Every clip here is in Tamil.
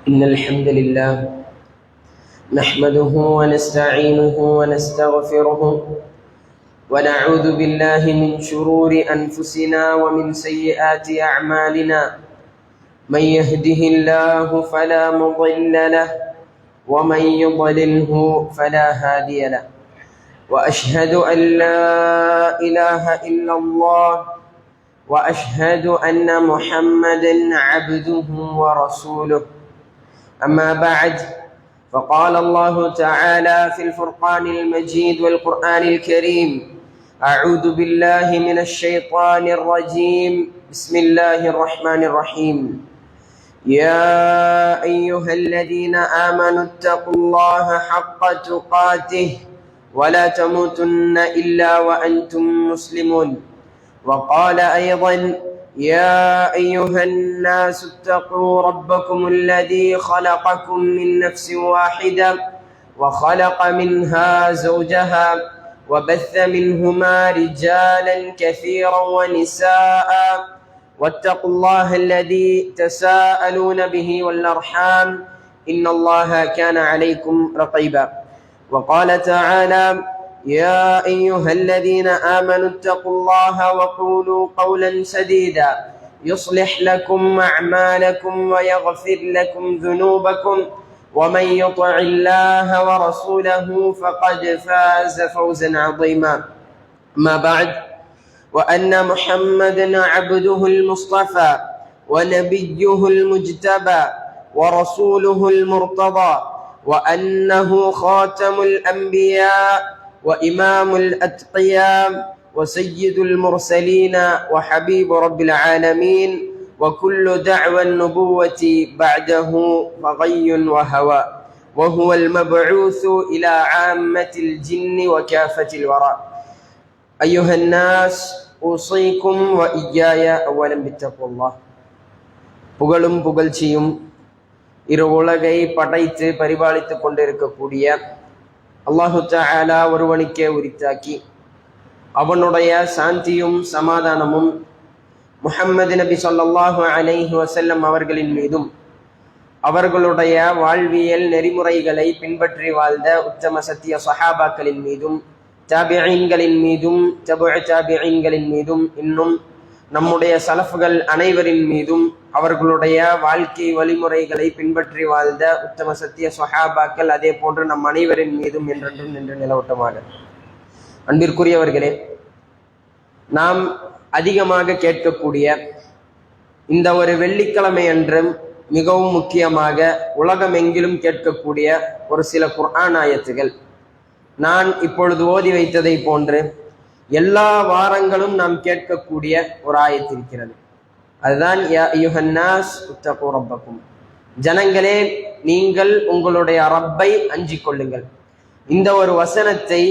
إن الحمد لله نحمده ونستعينه ونستغفره ونعوذ بالله من شرور أنفسنا ومن سيئات أعمالنا. من يهده الله فلا مضل له ومن يضلله فلا هادي له. وأشهد أن لا إله إلا الله وأشهد أن محمدا عبده ورسوله. أما بعد، فقال الله تعالى في الفرقان المجيد والقرآن الكريم: أعوذ بالله من الشيطان الرجيم. بسم الله الرحمن الرحيم. يا أيها الذين آمنوا اتقوا الله حق تقاته ولا تموتن إلا وأنتم مسلمون. وقال أيضا: يا أيها الناس اتقوا ربكم الذي خلقكم من نفس واحدة وخلق منها زوجها وبث منهما رجالا كثيرا ونساء واتقوا الله الذي تساءلون به والأرحام إن الله كان عليكم رقيبا. وقال تعالى: يا أيها الذين آمنوا اتقوا الله وقولوا قولا سديدا يصلح لكم أعمالكم ويغفر لكم ذنوبكم ومن يطع الله ورسوله فقد فاز فوزا عظيما. ما بعد، وأن محمدا عبده المصطفى ونبيه المجتبى ورسوله المرتضى، وأنه خاتم الأنبياء وإمام الأتقياء وسيد المرسلين وحبيب رب العالمين، وكل دعوى النبوة بعده فغي وهوى، وهو المبعوث إلى عامة الجن وكافة الوراء. أيها الناس، أوصيكم وإياي أولا بتقوى الله. புகழும் புகழ்ச்சியும் இரு உலகை படைத்து பரிபாலித்துக் கொண்டிருக்கக்கூடிய அல்லாஹு தஆலா ஒருவனுக்கே உரித்தாக்கி, அவனுடைய சாந்தியும் சமாதானமும் முஹம்மது நபி ஸல்லல்லாஹு அலைஹி வஸல்லம் அவர்களின் மீதும் அவர்களுடைய வாழ்வியல் நெறிமுறைகளை பின்பற்றி வாழ்ந்த உத்தம சத்திய சஹாபாக்களின் மீதும் தாபிஈன்களின் மீதும் தபுஉ தாபிஈன்களின் மீதும் இன்னும் நம்முடைய சலஃப்கள் அனைவரின் மீதும் அவர்களுடைய வாழ்க்கை வழிமுறைகளை பின்பற்றி வாழ்ந்த உத்தம சத்திய சஹாபாக்கள் அதே போன்று நம் அனைவரின் மீதும் என்றென்றும் நின்று நிலவட்டமாக. அன்பிற்குரியவர்களே, நாம் அதிகமாக கேட்கக்கூடிய இந்த ஒரு வெள்ளிக்கிழமை அன்றும் மிகவும் முக்கியமாக உலகமெங்கிலும் கேட்கக்கூடிய ஒரு சில குர்ஆன் ஆயத்துகள், நான் இப்பொழுது ஓதி வைத்ததை போன்று எல்லா வாரங்களும் நாம் கேட்கக்கூடிய ஒரு ஆயத்து இருக்கிறது. அதுதான் யா அய்யுஹன் நாஸ் உத்தகு ரப்பக்கும், ஜனங்களே நீங்கள் உங்களுடைய ரப்பை அஞ்சிக் கொள்ளுங்கள். இந்த ஒரு வசனத்தை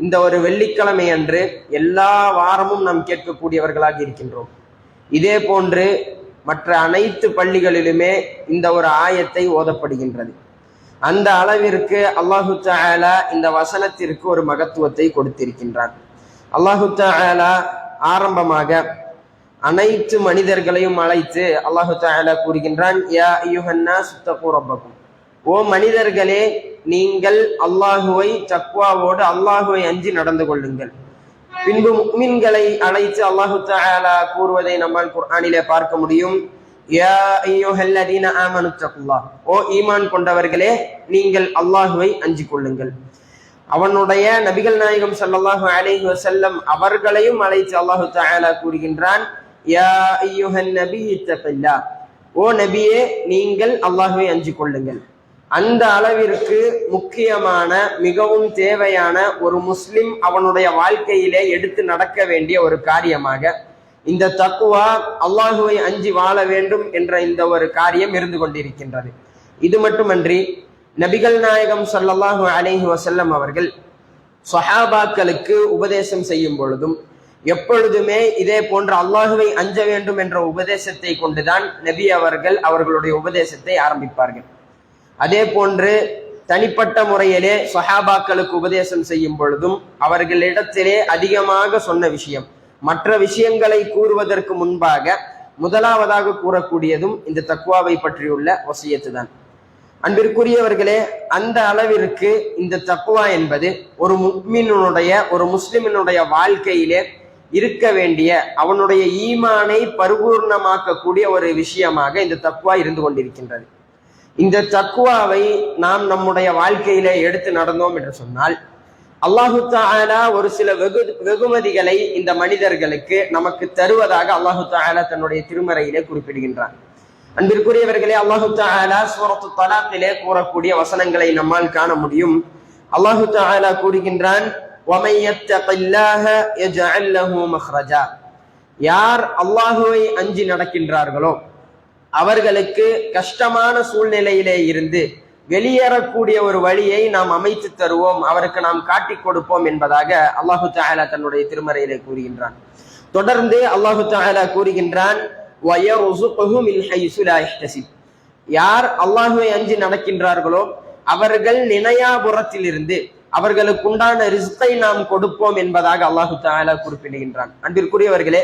இந்த ஒரு வெள்ளிக்கிழமை அன்று எல்லா வாரமும் நாம் கேட்கக்கூடியவர்களாக இருக்கின்றோம். இதே போன்று மற்ற அனைத்து பள்ளிகளிலுமே இந்த ஒரு ஆயத்தை ஓதப்படுகின்றது. அந்த அளவிற்கு அல்லாஹு தஆலா இந்த வசனத்திற்கு ஒரு மகத்துவத்தை கொடுத்திருக்கின்றான். அல்லாஹு தஆலா ஆரம்பமாக அனைத்து மனிதர்களையும் அழைத்து அல்லாஹு தஆலா கூறுகின்றான்: யா அய்யுஹன் நாஸ் தக்கு ரப்பக்கும், ஓ மனிதர்களே நீங்கள் அல்லாஹுவை தக்வாவோடு அல்லாஹுவை அஞ்சி நடந்து கொள்ளுங்கள். பின்பு முஃமின்களை அழைத்து அல்லாஹு தஆலா கூறுவதை நம்மால் குர்ஆனிலே பார்க்க முடியும். யா அய்யுஹல்லதீன ஆமனு தக்குல்லாஹ், ஓ ஈமான் கொண்டவர்களே நீங்கள் அல்லாஹுவை அஞ்சிக் கொள்ளுங்கள். அவனுடைய நபிகள் நாயகம் ஸல்லல்லாஹு அலைஹி வஸல்லம் அவர்களையும் அழைத்து அல்லாஹு தஆலா கூறுகின்றான்: யா அய்யுஹன் நபி இத்தகில்லாஹ், ஓ நபியே நீங்கள் அல்லாஹுவை அஞ்சிக் கொள்ளுங்கள். அந்த அளவிற்கு முக்கியமான மிகவும் தேவையான ஒரு முஸ்லிம் அவனுடைய வாழ்க்கையிலே எடுத்து நடக்க வேண்டிய ஒரு காரியமாக இந்த தக்வா, அல்லாஹுவை அஞ்சி வாழ வேண்டும் என்ற இந்த ஒரு காரியம் இருந்து கொண்டிருக்கின்றது. இது மட்டுமன்றி நபிகள் நாயகம் ஸல்லல்லாஹு அலைஹி வஸல்லம் அவர்கள் ஸஹாபாக்களுக்கு உபதேசம் செய்யும் பொழுதும் எப்பொழுதுமே இதே போன்ற அல்லாஹுவை அஞ்ச வேண்டும் என்ற உபதேசத்தை கொண்டுதான் நபி அவர்கள் அவர்களுடைய உபதேசத்தை ஆரம்பிப்பார்கள். அதே போன்று தனிப்பட்ட முறையிலே ஸஹாபாக்களுக்கு உபதேசம் செய்யும் பொழுதும் அவர்களிடத்திலே அதிகமாக சொன்ன விஷயம், மற்ற விஷயங்களை கூறுவதற்கு முன்பாக முதலாவதாக கூறக்கூடியதும் இந்த தக்வாவை பற்றியுள்ள வசியத்து தான். அன்பிற்குரியவர்களே, அந்த அளவிற்கு இந்த தக்வா என்பது ஒரு முஸ்லிமினுடைய வாழ்க்கையிலே இருக்க வேண்டிய, அவனுடைய ஈமானை பரிபூர்ணமாக்கக்கூடிய ஒரு விஷயமாக இந்த தக்வா இருந்து கொண்டிருக்கின்றது. இந்த தக்வாவை நாம் நம்முடைய வாழ்க்கையிலே எடுத்து நடந்தோம் என்று சொன்னால், அல்லாஹு தஆலா ஒரு சில வெகுமதிகளை இந்த மனிதர்களுக்கு நமக்கு தருவதாக அல்லாஹு தஆலா தன்னுடைய திருமறையிலே குறிப்பிடுகின்றான். அன்பிற்குரியவர்களே, அல்லாஹு தஆலா சூரத்து தலாக்கிலே கூறக்கூடிய வசனங்களை நம்மால் காண முடியும். அல்லாஹு தஆலா கூறுகின்றான், وَمَن يَتَّقِ اللَّهَ يَجْعَل لَّهُ مَخْرَجًا. யார் அல்லாஹுவை அஞ்சி நடக்கின்றார்களோ அவர்களுக்கு கஷ்டமான சூழ்நிலையிலே இருந்து வெளியேறக்கூடிய ஒரு வழியை நாம் அமைத்து தருவோம், அவருக்கு நாம் காட்டிக் கொடுப்போம் என்பதாக அல்லாஹு தஆலா தன்னுடைய திருமறையிலே கூறுகின்றான். தொடர்ந்து அல்லாஹு தஆலா கூறுகின்றான், وَيَرْزُقْهُ مِنْ حَيْثُ لَا يَحْتَسِبُ. யார் அல்லாஹுவை அஞ்சி நடக்கின்றார்களோ அவர்கள் நினையாபுரத்திலிருந்து அவர்களுக்கு உண்டான ரிஸ்கை நாம் கொடுப்போம் என்பதாக அல்லாஹு தஆலா குறிப்பிடுகின்றான். அன்பிற்குரியவர்களே,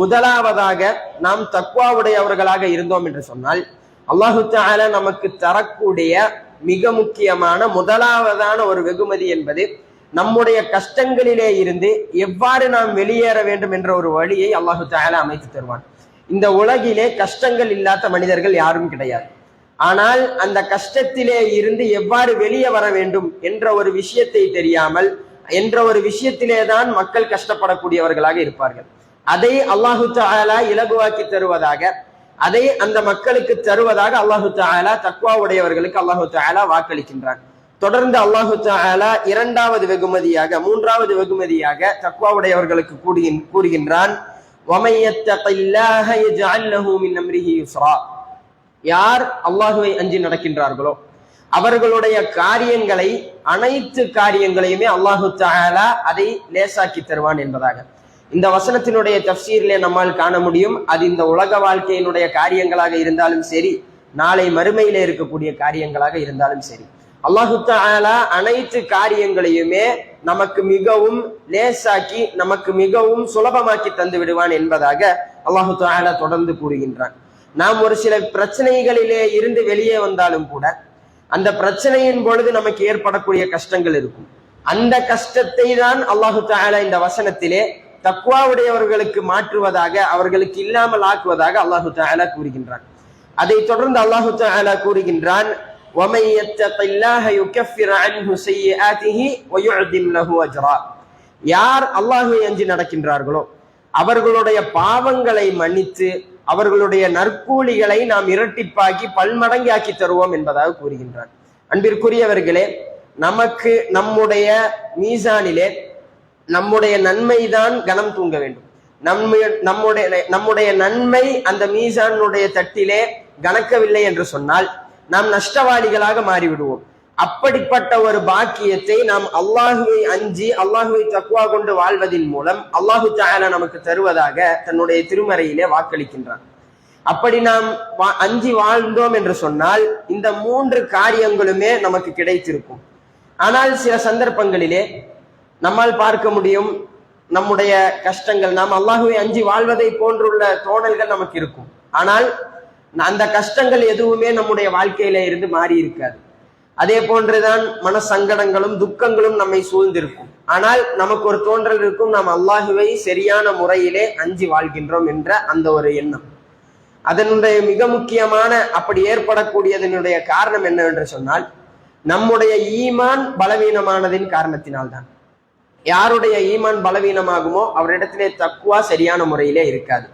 முதலாவதாக நாம் தக்வாவுடையவர்களாக இருந்தோம் என்று சொன்னால், அல்லாஹு தஆலா நமக்கு தரக்கூடிய மிக முக்கியமான முதலாவதான ஒரு வெகுமதி என்பது நம்முடைய கஷ்டங்களிலே இருந்து எவ்வாறு நாம் வெளியேற வேண்டும் என்ற ஒரு வழியை அல்லாஹு தஆலா அமைத்து தருவான். இந்த உலகிலே கஷ்டங்கள் இல்லாத மனிதர்கள் யாரும் கிடையாது. ஆனால் அந்த கஷ்டத்திலே இருந்து எவ்வாறு வெளியே வர வேண்டும் என்ற ஒரு விஷயத்தை தெரியாமல், என்ற ஒரு விஷயத்திலே தான் மக்கள் கஷ்டப்படக்கூடியவர்களாக இருப்பார்கள். அதை அல்லாஹு தஆலா இலகுவாக்கி தருவதாக, அதை அந்த மக்களுக்கு தருவதாக அல்லாஹு தஆலா தக்வா உடையவர்களுக்கு அல்லாஹு தஆலா வாக்களிக்கின்றான். தொடர்ந்து அல்லாஹு தஆலா மூன்றாவது வெகுமதியாக தக்வா உடையவர்களுக்கு கூறுகின்றான், وَمَن يَتَّقِ اللَّهَ يَجْعَل لَّهُ مِنْ أَمْرِهِ يُسْرًا. யார் அல்லாஹுவை அஞ்சி நடக்கின்றார்களோ அவர்களுடைய காரியங்களை, அனைத்து காரியங்களையுமே அல்லாஹு தஆலா அதை லேசாக்கி தருவான் என்பதாக இந்த வசனத்தினுடைய தஃப்சீரிலே நம்மால் காண முடியும். அது இந்த உலக வாழ்க்கையினுடைய காரியங்களாக இருந்தாலும் சரி, நாளை மறுமையிலே இருக்கக்கூடிய காரியங்களாக இருந்தாலும் சரி, அல்லாஹு தஆலா அனைத்து காரியங்களையுமே நமக்கு மிகவும் லேசாக்கி, நமக்கு மிகவும் சுலபமாக்கி தந்து விடுவான் என்பதாக அல்லாஹு தஆலா தொடர்ந்து கூறுகின்றான். நாம் ஒரு சில பிரச்சனைகளிலே இருந்து வெளியே வந்தாலும் கூட அந்த பிரச்சனையின் பொழுது நமக்கு ஏற்படக்கூடிய கஷ்டங்கள் இருக்கும். அந்த கஷ்டத்தை தான் அல்லாஹு தஆலா இந்த வசனத்திலே தக்வாவுடையவர்களுக்கு மாற்றுவதாக, அவர்களுக்கு இல்லாமல் ஆக்குவதாக அல்லாஹு தஆலா கூறுகின்றான். அதை தொடர்ந்து அல்லாஹு தஆலா கூறுகின்றான், وَمَن يَتَّقِ اللَّهَ يُكَفِّرْ عَنْهُ سَيِّئَاتِهِ وَيُعْظِمْ لَهُ أَجْرًا. யார் அல்லாஹ்வை அஞ்சி நடக்கின்றார்களோ அவர்களுடைய பாவங்களை மன்னித்து அவர்களுடைய நற்கூலிகளை நாம் இரட்டிப்பாக்கி பல்மடங்காக்கி தருவோம் என்பதாக கூறுகின்றான். அன்பிற்குரியவர்களே, நமக்கு நம்முடைய மீசானிலே நம்முடைய நன்மைதான் கனம் தூங்க வேண்டும். நம்முடைய நன்மை அந்த மீசானுடைய தட்டிலே கணக்கவில்லை என்று சொன்னால் நாம் நஷ்டவாளிகளாக மாறிவிடுவோம். அப்படிப்பட்ட ஒரு பாக்கியத்தை நாம் அல்லாஹுவை அஞ்சி, அல்லாஹுவை தக்வா கொண்டு வாழ்வதின் மூலம் அல்லாஹு தஆலா நமக்கு தருவதாக தன்னுடைய திருமறையிலே வாக்களிக்கின்றான். அப்படி நாம் அஞ்சி வாழ்ந்தோம் என்று சொன்னால் இந்த 3 காரியங்களுமே நமக்கு கிடைத்திருக்கும். ஆனால் சில சந்தர்ப்பங்களிலே நம்மால் பார்க்க முடியும், நம்முடைய கஷ்டங்கள், நாம் அல்லாஹுவை அஞ்சி வாழ்வதை போன்றுள்ள தோணல்கள் நமக்கு இருக்கும். ஆனால் அந்த கஷ்டங்கள் எதுவுமே நம்முடைய வாழ்க்கையில இருந்து மாறி இருக்காது. அதே போன்றுதான் மனசங்கடங்களும் துக்கங்களும் நம்மை சூழ்ந்திருக்கும். ஆனால் நமக்கு ஒரு தோன்றல் இருக்கும், நாம் அல்லாஹுவை சரியான முறையிலே அஞ்சி வாழ்கின்றோம் என்ற அந்த ஒரு எண்ணம். அதனுடைய மிக முக்கியமான அப்படி ஏற்படக்கூடியதனுடைய காரணம் என்னவென்று சொன்னால், நம்முடைய ஈமான் பலவீனமானதின் காரணத்தினால்தான். யாருடைய ஈமான் பலவீனமாகுமோ அவரிடத்திலே தக்வா சரியான முறையிலே இருக்காது.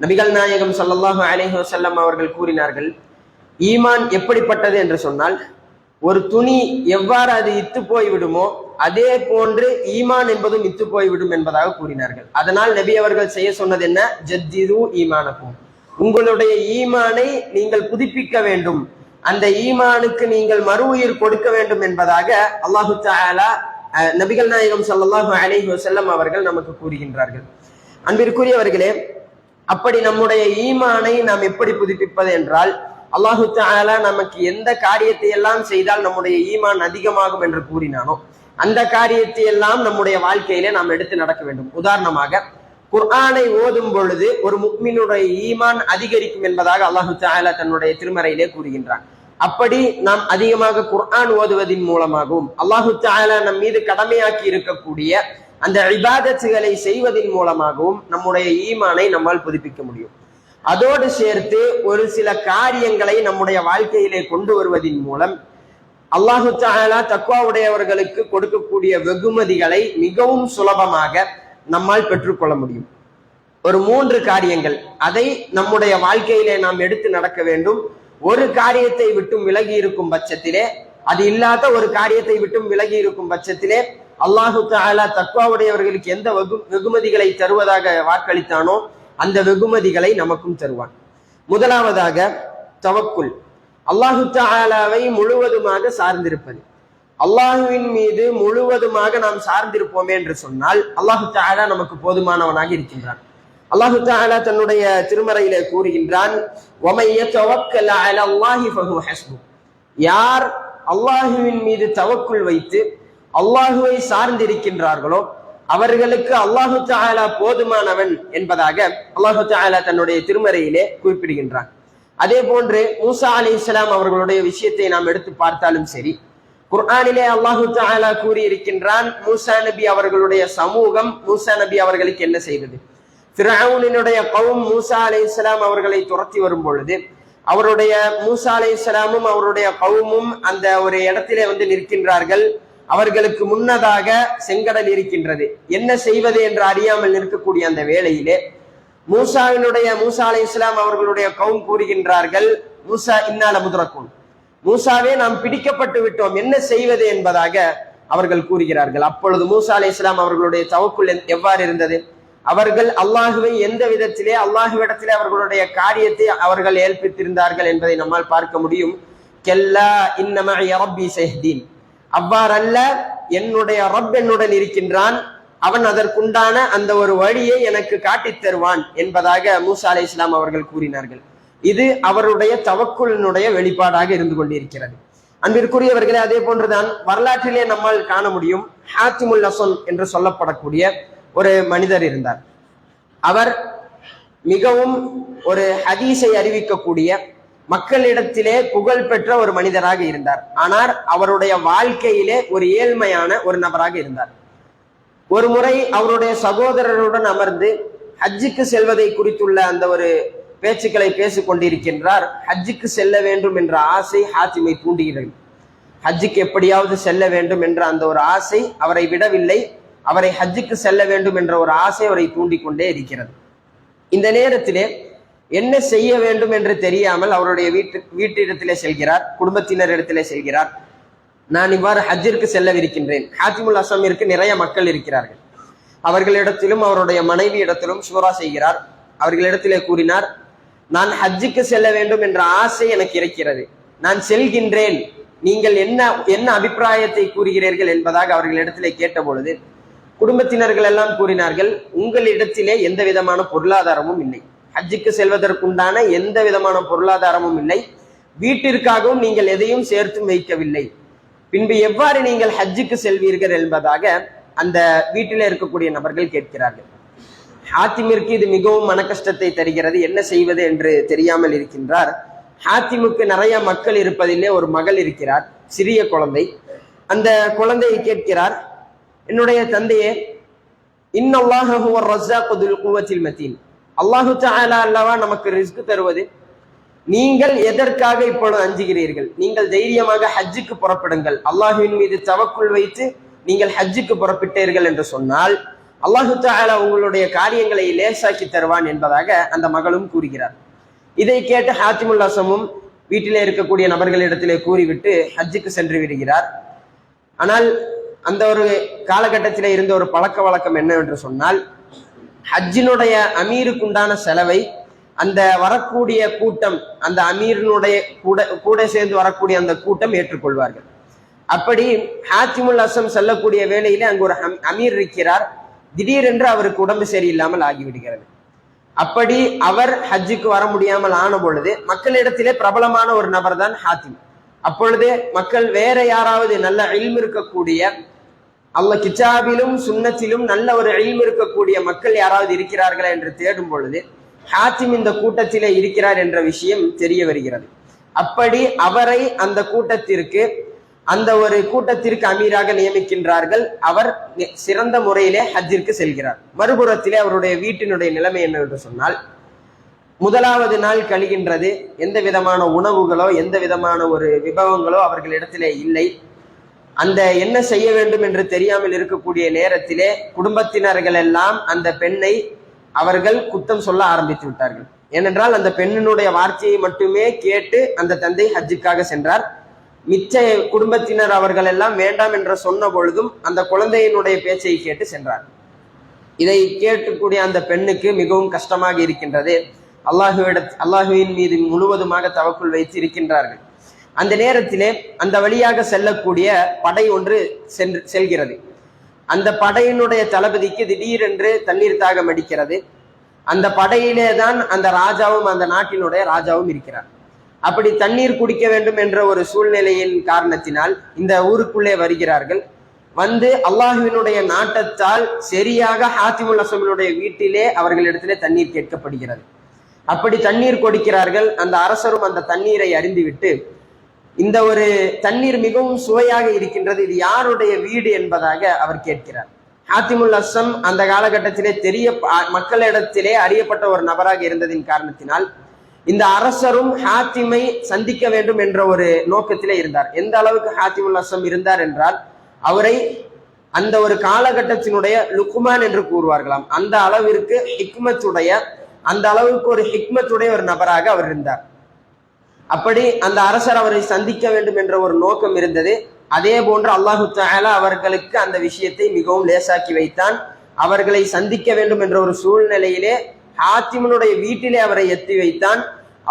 நபிகள் நாயகம் ஸல்லல்லாஹு அலைஹி வஸல்லம் அவர்கள் கூறினார்கள், ஈமான் எப்படிப்பட்டது என்று சொன்னால், ஒரு துணி எவ்வாறு அது இத்து போய்விடுமோ அதே போன்று ஈமான் என்பதும் இத்து போய்விடும் என்பதாக கூறினார்கள். அதனால் நபி அவர்கள் செய்ய சொன்னது என்ன? ஜத்திது ஈமானக்கும், உங்களுடைய ஈமானை நீங்கள் புதுப்பிக்க வேண்டும், அந்த ஈமானுக்கு நீங்கள் மறு உயிர் கொடுக்க வேண்டும் என்பதாக அல்லாஹு தஆலா நபிகள் நாயகம் ஸல்லல்லாஹு அலைஹி வஸல்லம் அவர்கள் நமக்கு கூறுகின்றார்கள். அன்பிற்குரியவர்களே, அப்படி நம்முடைய ஈமானை நாம் எப்படி புதுப்பிப்பது என்றால், அல்லாஹு தஆலா நமக்கு எந்த காரியத்தை எல்லாம் செய்தால் நம்முடைய ஈமான் அதிகமாகும் என்று கூறினானோ அந்த காரியத்தை எல்லாம் நம்முடைய வாழ்க்கையிலே நாம் எடுத்து நடக்க வேண்டும். உதாரணமாக, குர்ஆனை ஓதும் பொழுது ஒரு முஃமினுடைய ஈமான் அதிகரிக்கும் என்பதாக அல்லாஹு தஆலா தன்னுடைய திருமறையிலே கூறுகின்றான். அப்படி நாம் அதிகமாக குர்ஆன் ஓதுவதின் மூலமாகவும் அல்லாஹு தஆலா நம் மீது கடமையாக்கி இருக்கக்கூடிய அந்த இபாதத்துகளை செய்வதின் மூலமாகவும் நம்முடைய ஈமானை நம்மால் புதுப்பிக்க முடியும். அதோடு சேர்த்து ஒரு சில காரியங்களை நம்முடைய வாழ்க்கையிலே கொண்டு வருவதின் மூலம் அல்லாஹு தஆலா தக்வா உடையவர்களுக்கு கொடுக்கக்கூடிய வெகுமதிகளை மிகவும் சுலபமாக நம்மால் பெற்றுக்கொள்ள முடியும். ஒரு 3 காரியங்கள், அதை நம்முடைய வாழ்க்கையிலே நாம் எடுத்து நடக்க வேண்டும். ஒரு காரியத்தை விட்டும் விலகி இருக்கும் பட்சத்திலே, அது இல்லாத ஒரு காரியத்தை விட்டும் விலகி இருக்கும் பட்சத்திலே அல்லாஹு தஆலா தக்வா உடையவர்களுக்கு எந்த வெகுமதிகளை தருவதாக வாக்களித்தானோ அந்த வெகுமதிகளை நமக்கும் தருவான். முதலாவதாக தவக்குல், அல்லாஹு தஆலாவை முழுவதுமாக சார்ந்திருப்பது. அல்லாஹுவின் மீது முழுவதுமாக நாம் சார்ந்திருப்போமே என்று சொன்னால் அல்லாஹு தஆலா நமக்கு போதுமானவனாக இருக்கின்றான். அல்லாஹு தஆலா தன்னுடைய திருமறையிலே கூறுகின்றான், வமன் யதவக்கல் அலல்லாஹி ஃபஹுவ ஹஸ்புஹ், யார் அல்லாஹுவின் மீது தவக்குல் வைத்து அல்லாஹுவை சார்ந்திருக்கின்றார்களோ அவர்களுக்கு அல்லாஹு தஆலா போதுமானவன் என்பதாக அல்லாஹு தஆலா தன்னுடைய திருமறையிலே குறிப்பிடுகின்றான். அதே போன்று மூசா அலைஹிஸ்ஸலாம் அவர்களுடைய விஷயத்தை நாம் எடுத்து பார்த்தாலும் சரி, குர்ஆனிலே அல்லாஹு தஆலா கூறியிருக்கின்றான், மூசா நபி அவர்களுடைய சமூகம் மூசா நபி அவர்களுக்கு என்ன செய்தது. ஃபிரௌனினுடைய கௌம் மூசா அலைஹிஸ்ஸலாம் அவர்களை துரத்தி வரும் பொழுது அவருடைய மூசா அலைஹிஸ்ஸலாமும் அவருடைய கௌமும் அந்த ஒரு இடத்திலே வந்து நிற்கின்றார்கள். அவர்களுக்கு முன்னதாக செங்கடல் இருக்கின்றது. என்ன செய்வது என்று அறியாமல் நிற்கக்கூடிய அந்த வேளையிலே மூசா அலைஹிஸ்ஸலாம் அவர்களுடைய கௌம் கூறுகின்றார்கள், மூசா இன்னால முத்ரக்கூன், மூசாவே நாம் பிடிக்கப்பட்டு விட்டோம், என்ன செய்வது என்பதாக அவர்கள் கூறுகிறார்கள். அப்பொழுது மூசா அலைஹிஸ்ஸலாம் அவர்களுடைய தவக்குல் எவ்வாறு இருந்தது? அவர்கள் அல்லாஹுவை எந்த விதத்திலே அல்லாஹுவிடத்திலே அவர்களுடைய காரியத்தை அவர்கள் ஏற்பித்திருந்தார்கள் என்பதை நம்மால் பார்க்க முடியும். கெல்லா இன்னமா ரப்பி சயஹ்தீன், அவ்வாறல்ல, என்னுடைய ரப் என்னுடன் இருக்கின்றான், அவன் அதற்குண்டான அந்த ஒரு வழியை எனக்கு காட்டித் தருவான் என்பதாக மூசா அலைஹிஸ்ஸலாம் அவர்கள் கூறினார்கள். இது அவருடைய தவக்குலினுடைய வெளிப்பாடாக இருந்து கொண்டிருக்கிறது. அன்பிற்குரியவர்களே, அதே போன்றுதான் வரலாற்றிலே நம்மால் காண முடியும். ஹாத்திமுல் அஸம் என்று சொல்லப்படக்கூடிய ஒரு மனிதர் இருந்தார். அவர் மிகவும் ஒரு ஹதீஸை அறிவிக்கக்கூடிய மக்களிடத்திலே புகழ் பெற்ற ஒரு மனிதராக இருந்தார். ஆனால் அவருடைய வாழ்க்கையிலே ஒரு ஏழ்மையான ஒரு நபராக இருந்தார். ஒரு முறை அவருடைய சகோதரருடன் அமர்ந்து ஹஜ்ஜுக்கு செல்வதை குறித்துள்ள அந்த ஒரு பேச்சுக்களை பேசிக் கொண்டிருக்கின்றார். ஹஜ்ஜுக்கு செல்ல வேண்டும் என்ற ஆசை ஹாத்திமை தூண்டுகிறது. ஹஜ்ஜுக்கு எப்படியாவது செல்ல வேண்டும் என்ற அந்த ஒரு ஆசை அவரை விடவில்லை. அவரை ஹஜ்ஜுக்கு செல்ல வேண்டும் என்ற ஒரு ஆசை அவரை தூண்டிக் கொண்டே இருக்கிறது. இந்த நேரத்திலே என்ன செய்ய வேண்டும் என்று தெரியாமல் அவருடைய வீட்டிடத்திலே செல்கிறார், குடும்பத்தினர் இடத்திலே செல்கிறார். நான் இவ்வாறு ஹஜ்ஜிற்கு செல்லவிருக்கின்றேன். ஹாத்திமுல் அஸமிற்கு நிறைய மக்கள் இருக்கிறார்கள். அவர்களிடத்திலும் அவருடைய மனைவி இடத்திலும் ஷூரா செய்கிறார். அவர்களிடத்திலே கூறினார், நான் ஹஜ்ஜுக்கு செல்ல வேண்டும் என்ற ஆசை எனக்கு இருக்கிறது, நான் செல்கின்றேன், நீங்கள் என்ன அபிப்பிராயத்தை கூறுகிறீர்கள் என்பதாக அவர்களிடத்திலே கேட்ட பொழுது குடும்பத்தினர்கள் எல்லாம் கூறினார்கள், உங்களிடத்திலே எந்த விதமான பொருளாதாரமும் இல்லை, ஹஜ்ஜுக்கு செல்வதற்குண்டான எந்த விதமான பொருளாதாரமும் இல்லை, வீட்டிற்காகவும் நீங்கள் எதையும் சேர்த்தும் வைக்கவில்லை, பின்பு எவ்வாறு நீங்கள் ஹஜ்ஜுக்கு செல்வீர்கள் என்பதாக அந்த வீட்டிலே இருக்கக்கூடிய நபர்கள் கேட்கிறார்கள். ஹாத்திமிற்கு இது மிகவும் மன கஷ்டத்தை தருகிறது. என்ன செய்வது என்று தெரியாமல் இருக்கின்றார். ஹாத்திமுக்கு நிறைய மக்கள் இருப்பதிலே ஒரு மகள் இருக்கிறார், சிறிய குழந்தை. அந்த குழந்தையை கேட்கிறார், என்னுடைய தந்தையே, இன்னல்லாஹு ஹுவ ரஸாக்கு துல் குவத்தில் மதீன், அல்லாஹு தஆலா அல்லவா நமக்கு ரிஸ்க் தருவது, நீங்கள் எதற்காக இப்பொழுது அஞ்சுகிறீர்கள்? நீங்கள் தைரியமாக ஹஜ்ஜுக்கு புறப்படுங்கள், அல்லாஹுவின் மீது தவக்குல் வைத்து நீங்கள் ஹஜ்ஜுக்கு புறப்பட்டீர்கள் என்று சொன்னால் அல்லாஹு தஆலா உங்களுடைய காரியங்களை லேசாக்கி தருவான் என்பதாக அந்த மகளும் கூறுகிறார். இதை கேட்டு ஹாத்திமுல் அஸமும் வீட்டிலே இருக்கக்கூடிய நபர்களிடத்திலே கூறிவிட்டு ஹஜ்ஜுக்கு சென்று விடுகிறார். ஆனால் அந்த ஒரு காலகட்டத்திலே இருந்த ஒரு பழக்க வழக்கம் என்னவென்று சொன்னால், ஹஜ்ஜினுடைய அமீருக்குண்டான செலவை அந்த வரக்கூடிய கூட்டம், அந்த அமீரினுடைய கூட சேர்ந்து வரக்கூடிய அந்த கூட்டம் ஏற்றுக்கொள்வார்கள். அப்படி ஹாத்திமுல் அஸம் செல்லக்கூடிய வேளையிலே அங்கு ஒரு அமீர் இருக்கிறார். திடீரென்று அவருக்கு உடம்பு சரியில்லாமல் ஆகிவிடுகிறது. அப்படி அவர் ஹஜ்ஜுக்கு வர முடியாமல் ஆன பொழுது மக்களிடத்திலே பிரபலமான ஒரு நபர் தான் ஹாத்திம். அப்பொழுது மக்கள் வேற யாராவது நல்ல இல்ம் இருக்கக்கூடிய, அல்லாஹ் கிதாபிலும் சுன்னத்திலும் நல்ல ஒரு இல்ம் இருக்கக்கூடிய மக்கள் யாராவது இருக்கிறார்களா என்று தேடும் பொழுது ஹாத்திம் இந்த கூட்டத்திலே இருக்கிறார் என்ற விஷயம் தெரிய வருகிறது. அப்படி அவரை அந்த கூட்டத்திற்கு அமீராக நியமிக்கின்றார்கள். அவர் சிறந்த முறையிலே ஹஜ்ஜிற்கு செல்கிறார். மறுபுறத்திலே அவருடைய வீட்டினுடைய நிலைமை என்னவென்று சொன்னால், முதலாவது நாள் கழிகின்றது. எந்த விதமான உணவுகளோ எந்த விதமான ஒரு விபவங்களோ அவர்களிடத்திலே இல்லை. அந்த என்ன செய்ய வேண்டும் என்று தெரியாமல் இருக்கக்கூடிய நேரத்திலே குடும்பத்தினர்கள் எல்லாம் அந்த பெண்ணை அவர்கள் குத்தம் சொல்ல ஆரம்பித்து விட்டார்கள். ஏனென்றால் அந்த பெண்ணினுடைய வார்த்தையை மட்டுமே கேட்டு அந்த தந்தை ஹஜ்ஜுக்காக சென்றார். மிச்ச குடும்பத்தினர் அவர்கள் எல்லாம் வேண்டாம் என்று சொன்ன பொழுதும் அந்த குழந்தையினுடைய பேச்சை கேட்டு சென்றார். இதை கேட்கக்கூடிய அந்த பெண்ணுக்கு மிகவும் கஷ்டமாக இருக்கின்றது. அல்லாஹுவின் மீது முழுவதுமாக தவக்குள் வைத்து இருக்கின்றார்கள். அந்த நேரத்திலே அந்த வழியாக செல்லக்கூடிய படை ஒன்று செல்கிறது. அந்த படையினுடைய தளபதிக்கு திடீரென்று தண்ணீர் தாகம் அடிக்கிறது. அந்த படையிலே தான் அந்த ராஜாவும் அந்த நாட்டினுடைய ராஜாவும் இருக்கிறார். அப்படி தண்ணீர் குடிக்க வேண்டும் என்ற ஒரு சூழ்நிலையின் காரணத்தினால் இந்த ஊருக்குள்ளே வருகிறார்கள். வந்து அல்லாஹுவினுடைய நாட்டத்தால் சரியாக ஹாத்திமுல் அஸ்ஸமினுடைய வீட்டிலே அவர்களிடத்திலே தண்ணீர் கேட்கப்படுகிறது. அப்படி தண்ணீர் கொடுக்கிறார்கள். அந்த அரசரும் அந்த தண்ணீரை அறிந்துவிட்டு, இந்த ஒரு தண்ணீர் மிகவும் சுவையாக இருக்கின்றது, இது யாருடைய வீடு என்பதாக அவர் கேட்கிறார். ஹாத்திமுல் அஸ்ஸம் அந்த காலகட்டத்திலே மக்களிடத்திலே அறியப்பட்ட ஒரு நபராக இருந்ததின் காரணத்தினால் இந்த அரசரும் ஹாத்திமை சந்திக்க வேண்டும் என்ற ஒரு நோக்கத்திலே இருந்தார். எந்த அளவுக்கு ஹாத்திமுல் அஸ்ஸம் இருந்தார் என்றால், அவரை அந்த ஒரு காலகட்டத்தினுடைய லுக்மான் என்று கூறுவார்களாம். அந்த அளவிற்கு அந்த அளவுக்கு ஒரு ஹிக்மத்துடைய ஒரு நபராக அவர் இருந்தார். அப்படி அந்த அரசர் அவரை சந்திக்க வேண்டும் என்ற ஒரு நோக்கம் இருந்தது. அதே போன்று அல்லாஹு தஆலா அவர்களுக்கு அந்த விஷயத்தை மிகவும் லேசாக்கி வைத்தான். அவர்களை சந்திக்க வேண்டும் என்ற ஒரு சூழ்நிலையிலே ஹாத்திமுடைய வீட்டிலே அவரை எத்தி வைத்தான்.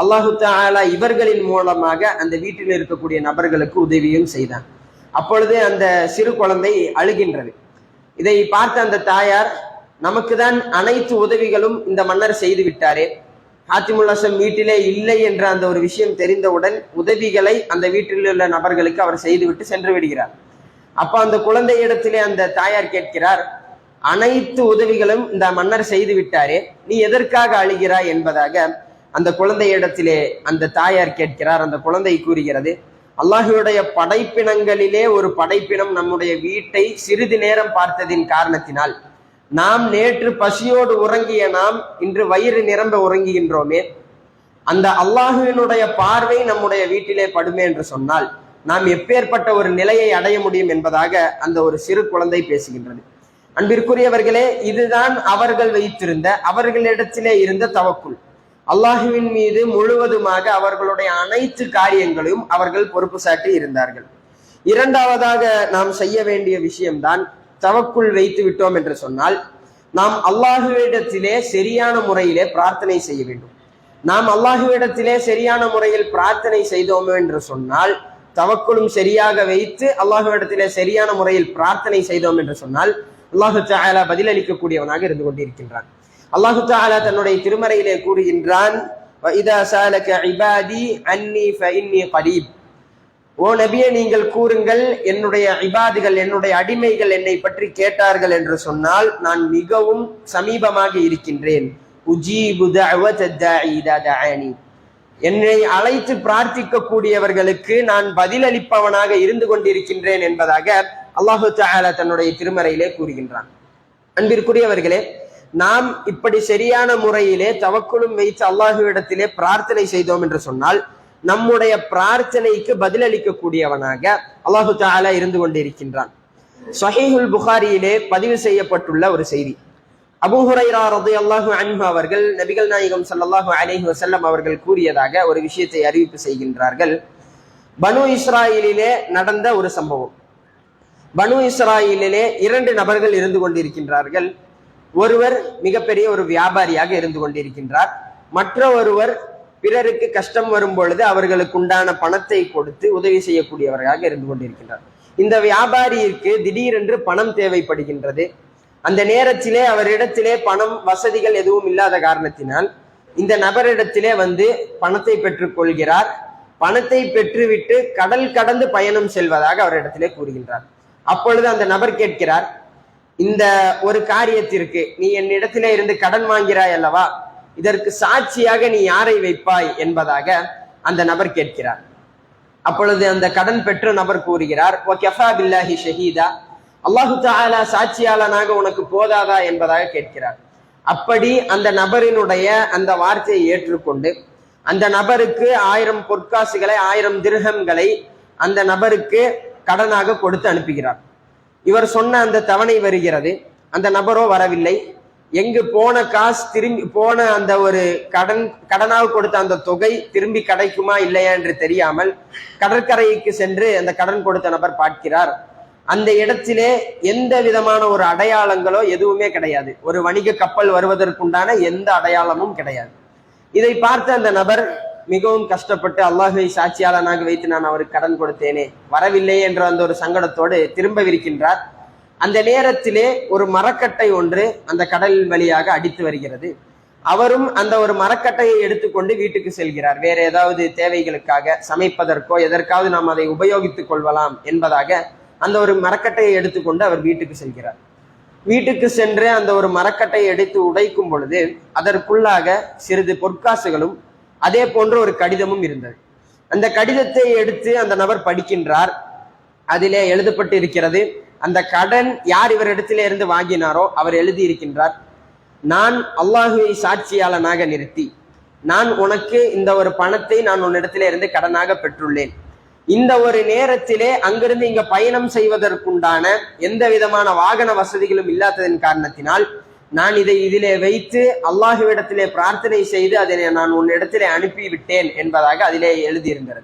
அல்லாஹு தஆலா இவர்களின் மூலமாக அந்த வீட்டில் இருக்கக்கூடிய நபர்களுக்கு உதவியும் செய்தான். அப்பொழுது அந்த சிறு குழந்தை அழுகின்றது. இதை பார்த்த அந்த தாயார், நமக்கு தான் அனைத்து உதவிகளும் இந்த மன்னர் செய்து விட்டாரே, ஹாத்திமுல் அஸ்ஸம் வீட்டிலே இல்லை என்ற அந்த ஒரு விஷயம் தெரிந்தவுடன் உதவிகளை அந்த வீட்டில் உள்ள நபர்களுக்கு அவர் செய்துவிட்டு சென்று விடுகிறார். அப்ப அந்த குழந்தையிடத்திலே அந்த தாயார் கேட்கிறார், அனைத்து உதவிகளும் இந்த மன்னர் செய்து விட்டாரே, நீ எதற்காக அழுகிறாய் என்பதாக அந்த குழந்தையிடத்திலே அந்த தாயார் கேட்கிறார். அந்த குழந்தை கூறுகிறது, அல்லாஹுடைய படைப்பினங்களிலே ஒரு படைப்பினம் நம்முடைய வீட்டை சிறிது நேரம் பார்த்ததின் காரணத்தினால், நாம் நேற்று பசியோடு உறங்கிய நாம் இன்று வயிறு நிரம்ப உறங்குகின்றோமே, அந்த அல்லாஹுவினுடைய பார்வை நம்முடைய வீட்டிலே படுமே என்று சொன்னால் நாம் எப்பேற்பட்ட ஒரு நிலையை அடைய முடியும் என்பதாக அந்த ஒரு சிறு குழந்தை பேசுகின்றது. அன்பிற்குரியவர்களே, இதுதான் அவர்கள் வைத்திருந்த அவர்களிடத்திலே இருந்த தவக்குல். அல்லாஹுவின் மீது முழுவதுமாக அவர்களுடைய அனைத்து காரியங்களையும் அவர்கள் பொறுப்பு சாட்டி இருந்தார்கள். இரண்டாவதாக நாம் செய்ய வேண்டிய விஷயம்தான், தவக்குள் வைத்து விட்டோம் என்று சொன்னால் நாம் அல்லாஹுவிடத்திலே சரியான முறையிலே பிரார்த்தனை செய்ய வேண்டும். நாம் அல்லாஹுவிடத்திலே சரியான முறையில் பிரார்த்தனை செய்தோம் என்று சொன்னால், தவக்குலும் சரியாக வைத்து அல்லாஹுவிடத்திலே சரியான முறையில் பிரார்த்தனை செய்தோம் என்று சொன்னால் அல்லாஹு தஆலா பதிலளிக்கக்கூடியவனாக இருந்து கொண்டிருக்கின்றான். அல்லாஹு தஆலா தன்னுடைய திருமறையிலே கூறுகின்றான், வஇதா ஸாலக இபாதி அன்னி ஃபஇன்னி கரீப். ஓ நபியே, நீங்கள் கூறுங்கள், என்னுடைய இபாதுகள் என்னுடைய அடிமைகள் என்னை பற்றி கேட்டார்கள் என்று சொன்னால் நான் மிகவும் சமீபமாக இருக்கின்றேன். உஜீபு தஅவத தாஇ இதா தஆனி. என்னை அழைத்து பிரார்த்திக்க கூடியவர்களுக்கு நான் பதிலளிப்பவனாக இருந்து கொண்டிருக்கின்றேன் என்பதாக அல்லாஹு தஆலா தன்னுடைய திருமறையிலே கூறுகின்றான். அன்பிற்குரியவர்களே, நாம் இப்படி சரியான முறையிலே தவக்குலும் வைத்து அல்லாஹுவிடத்திலே பிரார்த்தனை செய்தோம் என்று சொன்னால் நம்முடைய பிரார்த்தனைக்கு பதிலளிக்க கூடியவனாக அல்லாஹு தஆலா இருந்து கொண்டிருக்கின்றான். ஸஹீஹுல் புகாரியிலே பதிவு செய்யப்பட்டுள்ள ஒரு செய்தி, அபூ ஹுரைரா ரலியல்லாஹு அன்ஹு அவர்கள் நபிகள் நாயகம் ஸல்லல்லாஹு அலைஹி வஸல்லம் அவர்கள் கூறியதாக ஒரு விஷயத்தை அறிவிப்பு செய்கின்றார்கள். பனு இஸ்ராயிலிலே நடந்த ஒரு சம்பவம். பனு இஸ்ராயிலிலே 2 நபர்கள் இருந்து கொண்டிருக்கின்றார்கள். ஒருவர் மிகப்பெரிய ஒரு வியாபாரியாக இருந்து கொண்டிருக்கின்றார். மற்ற ஒருவர் பிறருக்கு கஷ்டம் வரும் பொழுது அவர்களுக்கு உண்டான பணத்தை கொடுத்து உதவி செய்யக்கூடியவராக இருந்து கொண்டிருக்கின்றார். இந்த வியாபாரிக்கு திடீரென்று பணம் தேவைப்படுகின்றது. அந்த நேரத்திலே அவரிடத்திலே பணம் வசதிகள் எதுவும் இல்லாத காரணத்தினால் இந்த நபரிடத்திலே வந்து பணத்தை பெற்றுக் கொள்கிறார். பணத்தை பெற்றுவிட்டு கடல் கடந்து பயணம் செல்வதாக அவரிடத்திலே கூறுகின்றார். அப்பொழுது அந்த நபர் கேட்கிறார், இந்த ஒரு காரியத்திற்கு நீ என்னிடத்திலே இருந்து கடன் வாங்கிறாய் அல்லவா, இதற்கு சாட்சியாக நீ யாரை வைப்பாய் என்பதாக அந்த நபர் கேட்கிறார். அப்பொழுது அந்த கடன் பெற்ற நபர் கூறுகிறார், வகஃபா பில்லாஹி ஷஹீதா, அல்லாஹு தஆலா சாட்சியாளனாக உனக்கு போதாதா என்பதாக கேட்கிறார். அப்படி அந்த நபரினுடைய அந்த வார்த்தையை ஏற்றுக்கொண்டு அந்த நபருக்கு 1000 பொற்காசுகளை 1000 திர்ஹம்களை அந்த நபருக்கு கடனாக கொடுத்து அனுப்புகிறார். இவர் சொன்ன அந்த தவணை வருகிறது, அந்த நபரோ வரவில்லை. எங்கு போன காசு திரும்பி போன அந்த ஒரு கடனாக கொடுத்த அந்த தொகை திரும்பி கிடைக்குமா இல்லையா என்று தெரியாமல் கடற்கரைக்கு சென்று அந்த கடன் கொடுத்த நபர் பார்க்கிறார். அந்த இடத்திலே எந்த விதமான ஒரு அடையாளங்களோ எதுவுமே கிடையாது. ஒரு வணிக கப்பல் வருவதற்குண்டான எந்த அடையாளமும் கிடையாது. இதை பார்த்து அந்த நபர் மிகவும் கஷ்டப்பட்டு, அல்லாஹ்வை சாட்சியாளனாக வைத்து நான் அவருக்கு கடன் கொடுத்தேனே, வரவில்லை என்ற அந்த ஒரு சங்கடத்தோடு திரும்பவிருக்கின்றார். அந்த நேரத்திலே ஒரு மரக்கட்டை ஒன்று அந்த கடல் வழியாக அடித்து வருகிறது. அவரும் அந்த ஒரு மரக்கட்டையை எடுத்துக்கொண்டு வீட்டுக்கு செல்கிறார். வேற ஏதாவது தேவைகளுக்காக, சமைப்பதற்கோ எதற்காவது நாம் அதை உபயோகித்துக் கொள்ளலாம் என்பதாக அந்த ஒரு மரக்கட்டையை எடுத்துக்கொண்டு அவர் வீட்டுக்கு செல்கிறார். வீட்டுக்கு சென்று அந்த ஒரு மரக்கட்டையை எடுத்து உடைக்கும் பொழுது அதற்குள்ளாக சிறிது பொற்காசுகளும் அதே போன்ற ஒரு கடிதமும் இருந்தது. அந்த கடிதத்தை எடுத்து அந்த நபர் படிக்கின்றார். அதிலே எழுதப்பட்டு இருக்கிறது, அந்த கடன் யார் இவரிடத்திலே இருந்து வாங்கினாரோ அவர் எழுதி இருக்கின்றார், நான் அல்லாஹுவை சாட்சியாளனாக நிறுத்தி நான் உனக்கு இந்த ஒரு பணத்தை நான் உன்னிடத்திலே இருந்து கடனாக பெற்றுள்ளேன். இந்த ஒரு நேரத்திலே அங்கிருந்து இங்க பயணம் செய்வதற்குண்டான எந்த விதமான வாகன வசதிகளும் இல்லாததன் காரணத்தினால் நான் இதிலே வைத்து அல்லாஹுவிடத்திலே பிரார்த்தனை செய்து அதை நான் உன்னிடத்திலே அனுப்பிவிட்டேன் என்பதாக அதிலே எழுதியிருந்தது.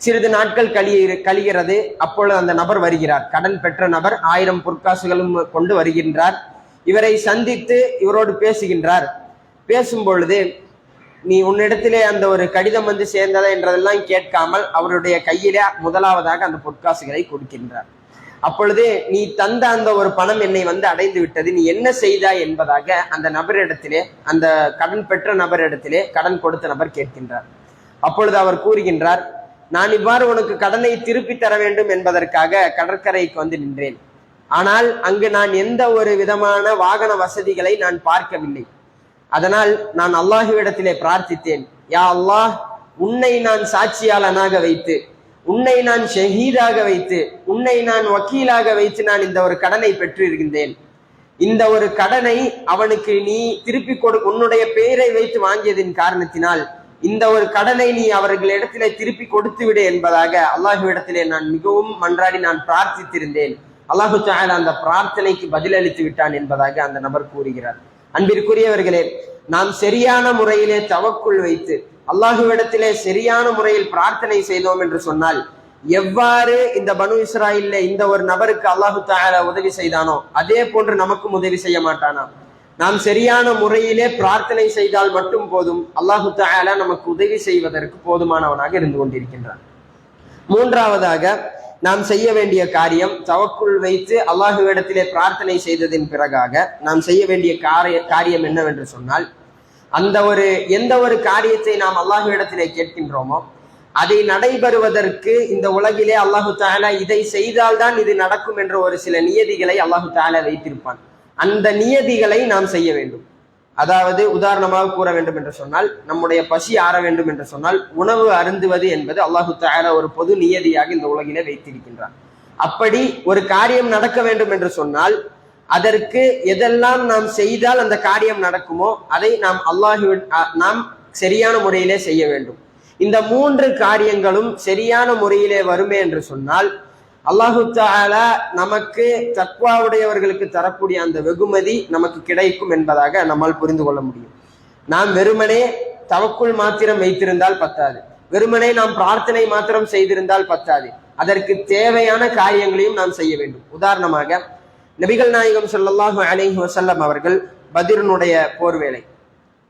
சிறிது நாட்கள் கழிகிறது. அப்பொழுது அந்த நபர் வருகிறார். கடன் பெற்ற நபர் 1000 பொற்காசுகளும் கொண்டு வருகின்றார். இவரை சந்தித்து இவரோடு பேசுகின்றார். பேசும் பொழுது, நீ உன்னிடத்திலே அந்த ஒரு கடிதம் வந்து சேர்ந்ததா என்றதெல்லாம் கேட்காமல் அவருடைய கையிலே முதலாவதாக அந்த பொற்காசுகளை கொடுக்கின்றார். அப்பொழுது, நீ தந்த அந்த ஒரு பணம் என்னை வந்து அடைந்து விட்டது, நீ என்ன செய்தாய் என்பதாக அந்த நபரிடத்திலே, அந்த கடன் பெற்ற நபரிடத்திலே கடன் கொடுத்த நபர் கேட்கின்றார். அப்பொழுது அவர் கூறுகின்றார், நான் இவ்வாறு உனக்கு கடனை திருப்பி தர வேண்டும் என்பதற்காக கடற்கரைக்கு வந்து நின்றேன். ஆனால் அங்கு நான் எந்த ஒரு விதமான வாகன வசதிகளை நான் பார்க்கவில்லை. அதனால் நான் அல்லாஹுவிடத்திலே பிரார்த்தித்தேன், யா அல்லாஹ், உன்னை நான் சாட்சியாளனாக வைத்து, உன்னை நான் ஷஹீதாக வைத்து, உன்னை நான் வக்கீலாக வைத்து நான் இந்த ஒரு கடனை பெற்று இருக்கின்றேன். இந்த ஒரு கடனை அவனுக்கு நீ திருப்பி உன்னுடைய பெயரை வைத்து வாங்கியதின் காரணத்தினால் இந்த ஒரு கடனை நீ அவர்களிடத்திலே திருப்பி கொடுத்து விடு என்பதாக அல்லாஹுவிடத்திலே நான் மிகவும் மன்றாடி நான் பிரார்த்தித்திருந்தேன். அல்லாஹு தஆலா அந்த பிரார்த்தனைக்கு பதிலளித்து விட்டான் என்பதாக அந்த நபர் கூறுகிறார். அன்பிற்குரியவர்களே, நாம் சரியான முறையிலே தவக்குள் வைத்து அல்லாஹுவிடத்திலே சரியான முறையில் பிரார்த்தனை செய்தோம் என்று சொன்னால், எவ்வாறு இந்த பனு இஸ்ராயில்ல இந்த ஒரு நபருக்கு அல்லாஹு தஆலா உதவி செய்தானோ அதே போன்று நமக்கும் உதவி செய்ய மாட்டானா? நாம் சரியான முறையிலே பிரார்த்தனை செய்தால் மட்டும் போதும், அல்லாஹு தஆலா நமக்கு உதவி செய்வதற்கு போதுமானவனாக இருந்து கொண்டிருக்கின்றான். மூன்றாவதாக நாம் செய்ய வேண்டிய காரியம், தவக்குள் வைத்து அல்லாஹுவிடத்திலே பிரார்த்தனை செய்ததின் பிறகாக நாம் செய்ய வேண்டிய காரியம் என்னவென்று சொன்னால், எந்த ஒரு காரியத்தை நாம் அல்லாஹுவிடத்திலே கேட்கின்றோமோ அதை நடைபெறுவதற்கு இந்த உலகிலே அல்லாஹு தஆலா இதை செய்தால்தான் இது நடக்கும் என்ற ஒரு சில நியதிகளை அல்லாஹு தஆலா வைத்திருப்பான். அந்த நியதிகளை நாம் செய்ய வேண்டும். அதாவது உதாரணமாக கூற வேண்டும் என்று சொன்னால், நம்முடைய பசி ஆற வேண்டும் என்று சொன்னால் உணவு அருந்துவது என்பது அல்லாஹு தஆலா ஒரு பொது நியதியாக இந்த உலகிலே வைத்திருக்கின்றார். அப்படி ஒரு காரியம் நடக்க வேண்டும் என்று சொன்னால் அதற்கு எதெல்லாம் நாம் செய்தால் அந்த காரியம் நடக்குமோ அதை நாம் சரியான முறையிலே செய்ய வேண்டும். இந்த 3 காரியங்களும் சரியான முறையிலே வருமே என்று சொன்னால் அல்லாஹு தஆலா நமக்கு தக்வாவுடையவர்களுக்கு தரக்கூடிய அந்த வெகுமதி நமக்கு கிடைக்கும் என்பதாக நம்மால் புரிந்து கொள்ள முடியும். நாம் வெறுமனே தவக்குள் மாத்திரம் வைத்திருந்தால் பத்தாது, வெறுமனே நாம் பிரார்த்தனை மாத்திரம் செய்திருந்தால் பத்தாது, அதற்கு தேவையான காரியங்களையும் நாம் செய்ய வேண்டும். உதாரணமாக நபிகள் நாயகம் ஸல்லல்லாஹு அலைஹி வஸல்லம் அவர்கள் பத்ரினுடைய போர் வேளை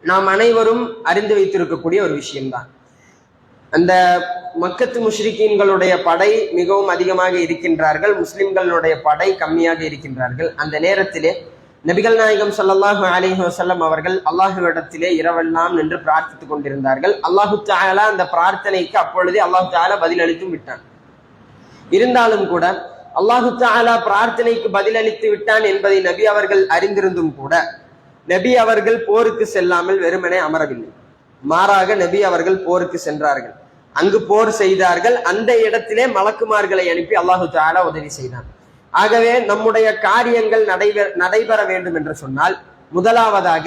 நாம் அனைவரும் அறிந்து வைத்திருக்கக்கூடிய ஒரு விஷயம்தான். அந்த மக்கத்து முஷ்ரிக்கீன்களுடைய படை மிகவும் அதிகமாக இருக்கின்றார்கள், முஸ்லிம்களுடைய படை கம்மியாக இருக்கின்றார்கள். அந்த நேரத்திலே நபிகள் நாயகம் ஸல்லல்லாஹு அலைஹி வஸல்லம் அவர்கள் அல்லாஹுவிடத்திலே இரவெல்லாம் நின்று பிரார்த்தித்துக் கொண்டிருந்தார்கள். அல்லாஹு தஆலா அந்த பிரார்த்தனைக்கு அப்பொழுதே அல்லாஹு தஆலா பதிலளித்தும் விட்டான். இருந்தாலும் கூட அல்லாஹு தஆலா பிரார்த்தனைக்கு பதிலளித்து விட்டான் என்பதை நபி அவர்கள் அறிந்திருந்தும் கூட நபி அவர்கள் போருக்கு செல்லாமல் வெறுமனே அமரவில்லை. மாறாக நபி அவர்கள் போருக்கு சென்றார்கள். அங்கு போர் செய்தார்கள். அந்த இடத்திலே மலக்குமார்களை அனுப்பி அல்லாஹு தஆலா உதவி செய்தான். ஆகவே நம்முடைய காரியங்கள் நடைபெற வேண்டும் என்று சொன்னால் முதலாவதாக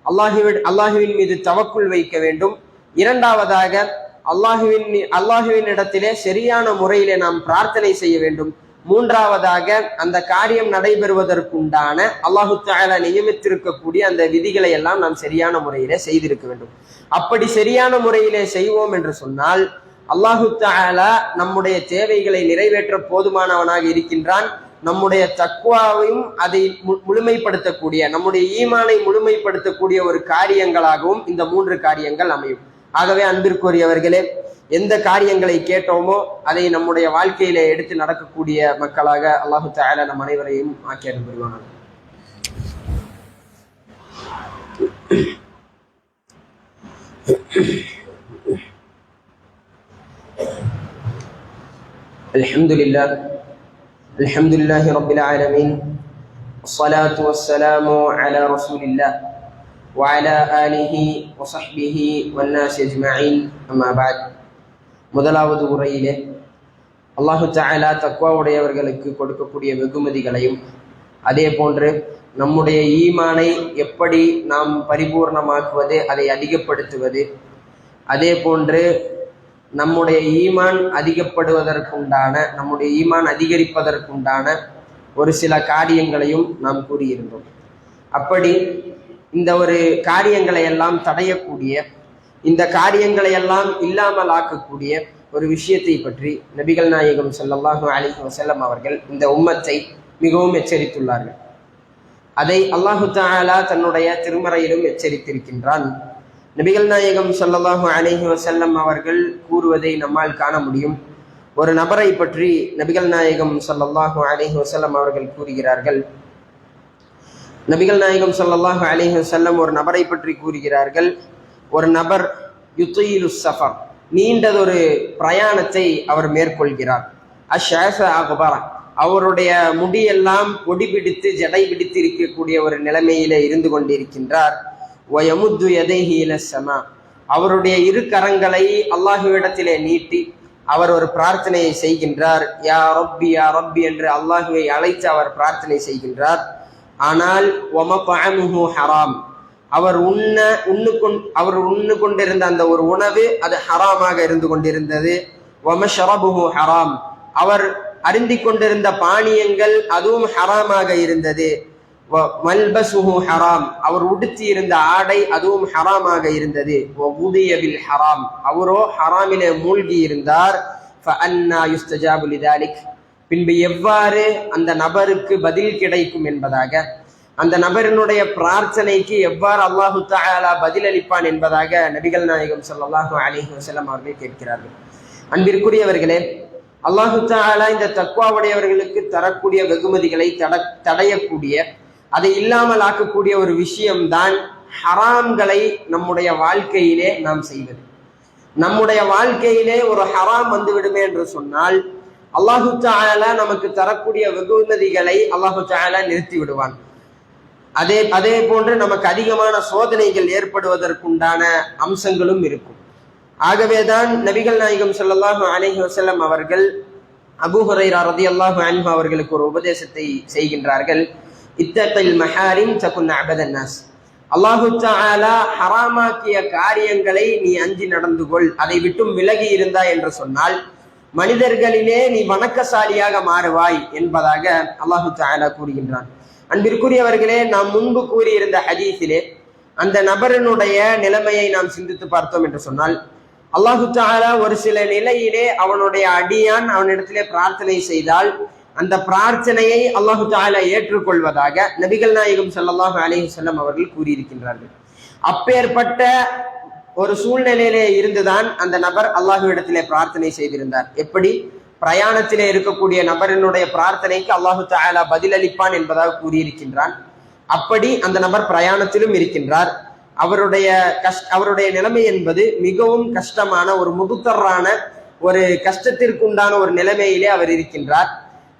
அல்லாஹுவின் மீது தவக்குல் வைக்க வேண்டும். இரண்டாவதாக அல்லாஹுவின் இடத்திலே சரியான முறையிலே நாம் பிரார்த்தனை செய்ய வேண்டும். மூன்றாவதாக அந்த காரியம் நடைபெறுவதற்குண்டான அல்லாஹு தஆலா நியமித்திருக்கக்கூடிய அந்த விதிகளை எல்லாம் நாம் சரியான முறையிலே செய்திருக்க வேண்டும். அப்படி சரியான முறையிலே செய்வோம் என்று சொன்னால் அல்லாஹு தஆலா நம்முடைய தேவைகளை நிறைவேற்ற போதுமானவனாக இருக்கின்றான். நம்முடைய தக்வாவையும் அதை முழுமைப்படுத்தக்கூடிய, நம்முடைய ஈமானை முழுமைப்படுத்தக்கூடிய ஒரு காரியங்களாகவும் இந்த 3 காரியங்கள் அமையும். ஆகவே அன்பிற்குரியவர்களே, எந்த காரியங்களை கேட்டோமோ அதை நம்முடைய வாழ்க்கையில எடுத்து நடக்கக்கூடிய மக்களாக அல்லாஹு தஆலா நம் அனைவரையும் ஆக்கி அருள் புரிவானாக. அல்ஹம்துலில்லாஹி ரப்பில் ஆலமீன், வஸ்ஸலாத்து வஸ்ஸலாமு அலா ரசூலில்லாஹ் وعلى آله وصحبه والناس أجمعين أما بعد. முதலாவது உரையிலே அல்லாஹு தஆலா தக்வா உடையவர்களுக்கு கொடுக்கக்கூடிய வெகுமதிகளையும், அதே போன்று நம்முடைய ஈமானை எப்படி நாம் பரிபூர்ணமாக்குவது, அதை அதிகப்படுத்துவது, அதே போன்று நம்முடைய ஈமான் அதிகப்படுவதற்குண்டான, நம்முடைய ஈமான் அதிகரிப்பதற்குண்டான ஒரு சில காரியங்களையும் நாம் கூறியிருந்தோம். அப்படி இந்த ஒரு காரியங்களை எல்லாம் தடையக்கூடிய, இந்த காரியங்களை எல்லாம் இல்லாமல் ஆக்கக்கூடிய ஒரு விஷயத்தை பற்றி நபிகள் நாயகம் ஸல்லல்லாஹு அலைஹி வஸல்லம் அவர்கள் இந்த உம்மத்தை மிகவும் எச்சரித்துள்ளார்கள். அதை அல்லாஹு தஆலா தன்னுடைய திருமறையிலும் எச்சரித்திருக்கின்றான். நபிகள் நாயகம் ஸல்லல்லாஹு அலைஹி வஸல்லம் அவர்கள் கூறுவதை நம்மால் காண முடியும். ஒரு நபரை பற்றி நபிகள் நாயகம் ஸல்லல்லாஹு அலைஹி வஸல்லம் அவர்கள் கூறுகிறார்கள். நபிகள் நாயகம் ஸல்லல்லாஹு அலைஹி வஸல்லம் ஒரு நபரை பற்றி கூறுகிறார்கள். ஒரு நபர் யுத்தீலு ஸஃபர், நீண்டதொரு பிரயாணத்தை அவர் மேற்கொள்கிறார். அஷ்அஸ அக்பர, அவருடைய முடியெல்லாம் பொடி பிடித்து ஜடை பிடித்து இருக்கக்கூடிய ஒரு நிலைமையில இருந்து கொண்டிருக்கின்றார். வயமுத்து யதைஹி இலஸ் ஸமா, அவருடைய இரு கரங்களை அல்லாஹ்விடத்திலே நீட்டி அவர் ஒரு பிரார்த்தனையை செய்கின்றார். யா ரப்பி யா ரப்பி என்று அல்லாஹ்வை அழைத்து அவர் பிரார்த்தனை செய்கின்றார். ஆனால் வமத்அமுஹு ஹராம், அவர் உண்ணு கொண்டிருந்த அந்த ஒரு உணவு அது ஹராமாக இருந்து கொண்டிருந்தது. வமஷரபுஹு ஹராம், அவர் அருந்தி கொண்டிருந்த பானியங்கள் அதுவும் ஹராமாக இருந்தது. மல்பசுஹு ஹராம், அவர் உடுத்தி இருந்த ஆடை அதுவும் ஹராமாக இருந்தது. வஉதிய பில் ஹராம், அவரோ ஹராமிலே மூழ்கி இருந்தார். ஃபஅன்னா யுஸ்தஜாபு லிதாலிக், பின்பு எவ்வாறு அந்த நபருக்கு பதில் கிடைக்கும் என்பதாக, அந்த நபரினுடைய பிரார்த்தனைக்கு எவ்வாறு அல்லாஹு தஆலா பதிலளிப்பான் என்பதாக நபிகள் நாயகம் ஸல்லல்லாஹு அலைஹி வஸல்லம் அவர்கள் கேட்கிறார்கள். அன்பிற்குரியவர்களே, அல்லாஹு தஆலா இந்த தக்வாவுடையவர்களுக்கு தரக்கூடிய வெகுமதிகளை தடையக்கூடிய, அதை இல்லாமல் ஆக்கக்கூடிய ஒரு விஷயம்தான் ஹராம்களை நம்முடைய வாழ்க்கையிலே நாம் செய்வது. நம்முடைய வாழ்க்கையிலே ஒரு ஹராம் வந்துவிடுமே என்று சொன்னால் அல்லாஹு தஆலா நமக்கு தரக்கூடிய வெகுமதிகளை அல்லாஹு தஆலா நிறுத்தி விடுவான். அதே போன்று நமக்கு அதிகமான சோதனைகள் ஏற்படுவதற்குண்டான அம்சங்களும் இருக்கும். ஆகவேதான் நபிகள் நாயகம் ஸல்லல்லாஹு அலைஹி வஸல்லம் அவர்கள் அபூ ஹுரைரா ரலியல்லாஹு அன்ஹு அவர்களுக்கு ஒரு உபதேசத்தை செய்கின்றார்கள். இத்தகில் மஹாரிம் தகுன் அபதன் நாஸ், அல்லாஹு தஆலா ஹராமாக்கிய காரியங்களை நீ அஞ்சி நடந்து கொள், அதை விட்டும் விலகி இருந்தா என்று சொன்னால் மனிதர்களிலே நீ வணக்கசாலியாக மாறுவாய் என்பதாக அல்லாஹு தஆலா கூறுகின்றான். அன்பிற்குரியவர்களே, நாம் முன்பு கூறியிருந்த ஹதீஸிலே அந்த நபரனுடைய நிலைமையை நாம் சிந்தித்து பார்த்தோம் என்று சொன்னால், அல்லாஹு தஆலா ஒரு சில நிலையிலே அவனுடைய அடியான் அவனிடத்திலே பிரார்த்தனை செய்தால் அந்த பிரார்த்தனையை அல்லாஹு தஆலா ஏற்றுக்கொள்வதாக நபிகள் நாயகம் ஸல்லல்லாஹு அலைஹி வஸல்லம் அவர்கள் கூறியிருக்கின்றார்கள். அப்பேற்பட்ட ஒரு சூழ்நிலையிலே இருந்துதான் அந்த நபர் அல்லாஹ்விடத்திலே பிரார்த்தனை செய்திருந்தார். எப்படி? பிரயாணத்திலே இருக்கக்கூடிய நபரினுடைய பிரார்த்தனைக்கு அல்லாஹு தஆலா பதிலளிப்பான் என்பதாக கூறியிருக்கின்றான். அப்படி அந்த நபர் பிரயாணத்திலும் இருக்கின்றார். அவருடைய நிலைமை என்பது மிகவும் கஷ்டமான, ஒரு முதுத்தரான, ஒரு கஷ்டத்திற்குண்டான ஒரு நிலைமையிலே அவர் இருக்கின்றார்.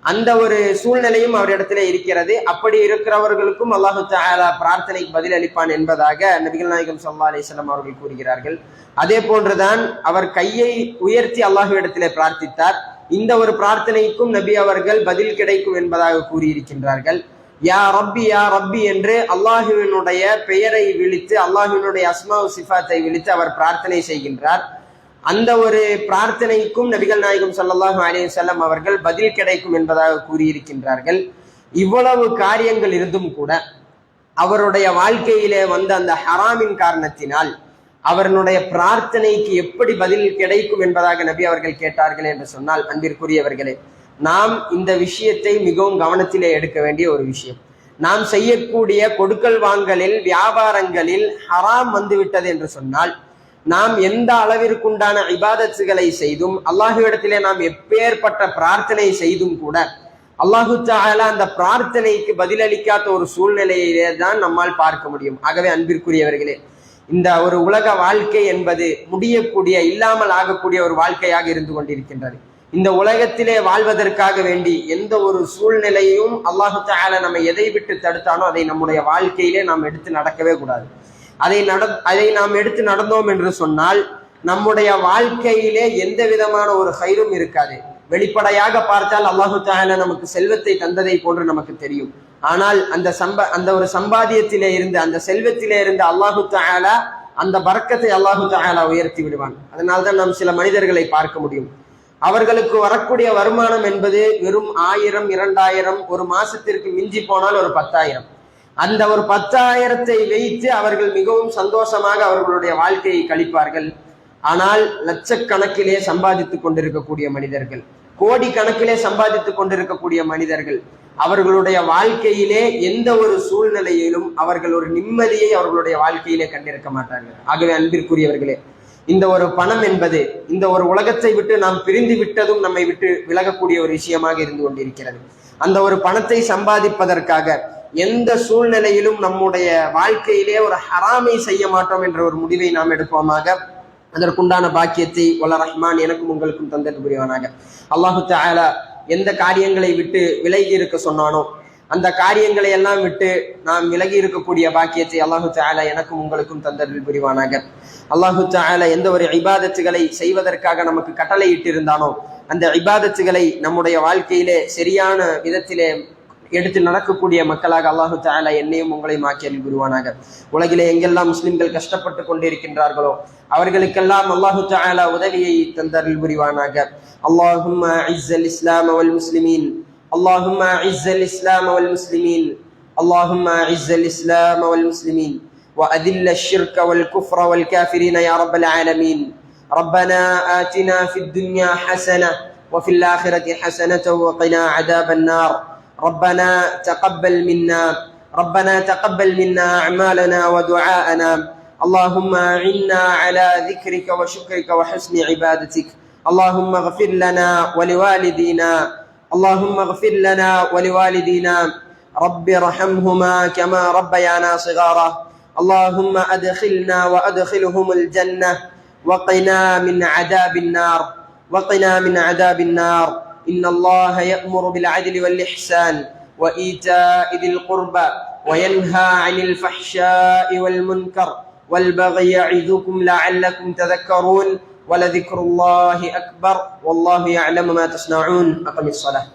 அந்த ஒரு சூழ்நிலையும் அவரிடத்திலே இருக்கிறது. அப்படி இருக்கிறவர்களுக்கும் அல்லாஹு தஆலா பிரார்த்தனைக்கு பதில் அளிப்பான் என்பதாக நபிகள் நாயகம் ஸல்லல்லாஹு அலைஹி வஸல்லம் அவர்கள் கூறுகிறார்கள். அதே போன்றுதான் அவர் கையை உயர்த்தி அல்லாஹ்விடத்திலே பிரார்த்தித்தார். இந்த ஒரு பிரார்த்தனைக்கும் நபி அவர்கள் பதில் கிடைக்கும் என்பதாக கூறியிருக்கின்றார்கள். யா ரப்பி யா ரப்பி என்று அல்லாஹுவினுடைய பெயரை விழித்து அல்லாஹுவினுடைய அஸ்மா சிஃபாத்தை விழித்து அவர் பிரார்த்தனை செய்கின்றார். அந்த ஒரு பிரார்த்தனைக்கும் நபிகள் நாயகம் ஸல்லல்லாஹு அலைஹி வஸல்லம் அவர்கள் பதில் கிடைக்கும் என்பதாக கூறியிருக்கின்றார்கள். இவ்வளவு காரியங்கள் இருந்தும் கூட அவருடைய வாழ்க்கையிலே வந்த அந்த ஹராமின் காரணத்தினால் அவருடைய பிரார்த்தனைக்கு எப்படி பதில் கிடைக்கும் என்பதாக நபி அவர்கள் கேட்டார்கள் என்று சொன்னால், அன்பிற்குரியவர்களே, நாம் இந்த விஷயத்தை மிகவும் கவனத்திலே எடுக்க வேண்டிய ஒரு விஷயம். நாம் செய்யக்கூடிய கொடுக்கல் வாங்கலில் வியாபாரங்களில் ஹராம் வந்துவிட்டது என்று சொன்னால், நாம் எந்த அளவிற்குண்டான இபாதத்துகளை செய்தும் அல்லாஹுவிடத்திலே நாம் எப்பேற்பட்ட பிரார்த்தனை செய்தும் கூட அல்லாஹு தஆலா அந்த பிரார்த்தனைக்கு பதிலளிக்காத ஒரு சூழ்நிலையிலே தான் நம்மால் பார்க்க முடியும். ஆகவே அன்பிற்குரியவர்களே, இந்த ஒரு உலக வாழ்க்கை என்பது முடியக்கூடிய இல்லாமல் ஆகக்கூடிய ஒரு வாழ்க்கையாக இருந்து கொண்டிருக்கின்றது. இந்த உலகத்திலே வாழ்வதற்காக வேண்டி எந்த ஒரு சூழ்நிலையும் அல்லாஹு தஆலா நம்ம எதை விட்டு தடுத்தானோ அதை நம்முடைய வாழ்க்கையிலே நாம் எடுத்து நடக்கவே கூடாது. அதை நாம் எடுத்து நடந்தோம் என்று சொன்னால் நம்முடைய வாழ்க்கையிலே எந்த விதமான ஒரு ஹைரும் இருக்காது. வெளிப்படையாக பார்த்தால் அல்லாஹு தஆலா நமக்கு செல்வத்தை தந்ததை போன்று நமக்கு தெரியும். ஆனால் அந்த ஒரு சம்பாதியத்திலே இருந்து அந்த செல்வத்திலே இருந்து அல்லாஹு தஆலா அந்த பரக்கத்தை அல்லாஹு தஆலா உயர்த்தி விடுவான். அதனால்தான் நாம் சில மனிதர்களை பார்க்க முடியும். அவர்களுக்கு வரக்கூடிய வருமானம் என்பது வெறும் 1000, 2000, ஒரு மாசத்திற்கு மிஞ்சி போனால் ஒரு 10,000. அந்த ஒரு 10,000 வைத்து அவர்கள் மிகவும் சந்தோஷமாக அவர்களுடைய வாழ்க்கையை கழிப்பார்கள். ஆனால் லட்சக்கணக்கிலே சம்பாதித்துக் கொண்டிருக்கக்கூடிய மனிதர்கள், கோடி கணக்கிலே சம்பாதித்துக் கொண்டிருக்கக்கூடிய மனிதர்கள் அவர்களுடைய வாழ்க்கையிலே எந்த ஒரு சூழ்நிலையிலும் அவர்கள் ஒரு நிம்மதியை அவர்களுடைய வாழ்க்கையிலே கண்டிருக்க மாட்டார்கள். ஆகவே அன்பிற்குரியவர்களே, இந்த ஒரு பணம் என்பது இந்த ஒரு உலகத்தை விட்டு நாம் பிரிந்து விட்டதும் நம்மை விட்டு விலகக்கூடிய ஒரு விஷயமாக இருந்து கொண்டிருக்கிறது. அந்த ஒரு பணத்தை சம்பாதிப்பதற்காக எந்த சூழ்நிலையிலும் நம்முடைய வாழ்க்கையிலே ஒரு ஹராமை செய்ய மாட்டோம் என்ற ஒரு முடிவை நாம் எடுப்போமாக. அதற்குண்டான பாக்கியத்தை வல்ல ரஹ்மான் எனக்கும் உங்களுக்கும் தந்தது புரிவானாக. அல்லாஹு தஆலா எந்த காரியங்களை விட்டு விலகி இருக்க சொன்னானோ அந்த காரியங்களை எல்லாம் விட்டு நாம் விலகி இருக்கக்கூடிய பாக்கியத்தை அல்லாஹு தஆலா எனக்கும் உங்களுக்கும் தந்தது புரிவானாக. அல்லாஹு தஆலா எந்த ஒரு இபாதத்துகளை செய்வதற்காக நமக்கு கட்டளை இட்டிருந்தானோ அந்த இபாதத்துகளை நம்முடைய வாழ்க்கையிலே சரியான விதத்திலே எடுத்து நடக்கக்கூடிய மக்களாக அல்லாஹு தஆலா என்னையும் உங்களையும் ஆக்கி அருள் புரிவானாக. உலகிலே எங்கெல்லாம் முஸ்லிம்கள் கஷ்டப்பட்டு கொண்டிருக்கின்றார்களோ அவர்களுக்கெல்லாம் அல்லாஹு தஆலா உதவியை தந்தருள் புரிவானாக. அல்லாஹும்ம அஇஸ்ஸல் இஸ்லாம் வல் முஸ்லிமீன், அல்லாஹும்ம அஇஸ்ஸல் இஸ்லாம் வல் முஸ்லிமீன், அல்லாஹும்ம அஇஸ்ஸல் இஸ்லாம் வல் முஸ்லிமீன் وأذل الشرك والكفر والكافرين يا رب العالمين. ربنا آتنا في الدنيا حسنة وفي الآخرة حسنة وقنا عذاب النار. ربنا تقبل منا أعمالنا ودعاءنا. اللهم أعنا على ذكرك وشكرك وحسن عبادتك. اللهم اغفر لنا ولوالدينا رب ارحمهما كما ربيانا صغارا. اللهم أدخلنا وأدخلهم الجنة وقنا من عذاب النار. إن الله يأمر بالعدل والإحسان وإيتاء ذي القربى وينهى عن الفحشاء والمنكر والبغي يعظكم لعلكم تذكرون. ولذكر الله أكبر والله يعلم ما تصنعون. أقم الصلاة.